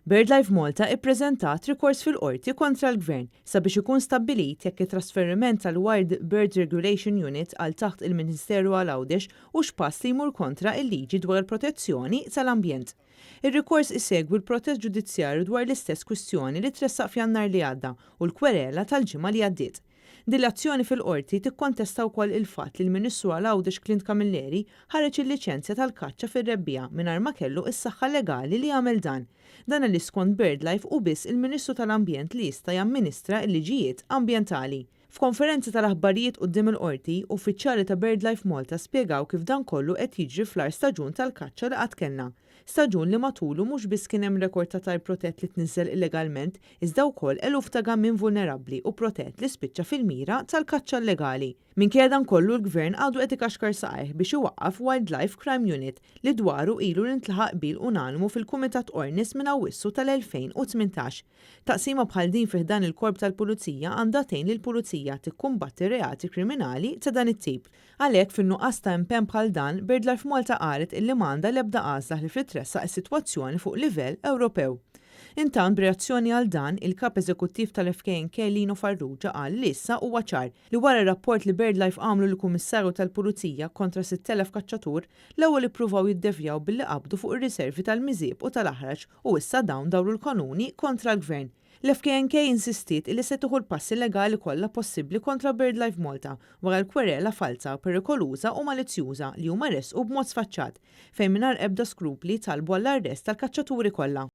BirdLife Malta ippreżentat rikors fil-qorti kontra l-Gvern sabiex ikun stabbilit jekk it-trasferiment tal-Wild Bird Regulation Unit għal taħt il-Ministeru għal Għawdex hux pass li jmur kontra il-liġi dwar il-protezzjoni tal-ambjent. Ir-rikors isegwi l-protest ġudizzjarju dwar l-istess kwistjoni li tressaq f'Jannar li għadda u l-kwerela tal-ġimgħa li għaddiet. Din l-azzjoni fil-qorti tikkontesta wkoll il-fatt li l-Ministru għal Għawdex Clint Camilleri ħareġ il-liċenzja tal-kaċċa fir-rebbija mingħajr ma kellu s-saħħa legali li jagħmel dan. Dan li skont BirdLife u biss il-Ministru tal-Ambjent li jista' jamministra l-liġijiet ambjentali. F'konferenza tal-aħbarijiet quddiem il-qorti, uffiċjali ta' BirdLife Malta spjegaw kif dan kollu qed jiġri fl-ar staġun tal-kaċċa li qatt kellna. Staġun li matulu mhux biss kien hemm rekord ta' tajr protett li tniżel illegalment, iżda wkoll eluf ta' gammin vulnerabbli u protett li spiċċa fil-mira tal-kaċċa illegali. Minkejja dan kollu l-Gvern għadu qed ikaxkar saqajh biex iwaqqaf Wildlife Crime Unit li dwaru ilu l-intlaħaq bil unanimu fil-Kumitat Ornis minn Awwissu tal-2018. Taqsima bħal din fih dan il-korp tal-Pulizija għandha tgħin lill-Pulizija tikkumbatti reati kriminali ta' dan it-tip. Għalhekk fin-nuqqas ta' impenn bħal dan, BirdLife Malta qalet illi m'għandha l-ebda għażla li fitressaq is-sitwazzjoni fuq livell Ewropew. Intant b'reazzjoni għal dan, il-kap eżekuttiv tal-FKNK Lino Farrugia qal li issa huwa ċar li wara r-rapport li BirdLife għamlu l-Kummissarju tal-Pulizija kontra 6,000 kaċċatur, l-ewwel ippruvaw jiddevjaw billi qabdu fuq ir-riservi tal-miżieb u tal-aħraġ u issa dawn dawru l-kanuni kontra l-Gvern. L-FKNK insistiet li se tieħu l-passi legali kollha possibbli kontra BirdLife Malta wara l-kwerela falsa, perikoluża u malizzjuża li huma resqu b'mod sfaċċat fejn mingħajr ebda skrupli talbu għall-arrest tal-kaċċaturi kollha.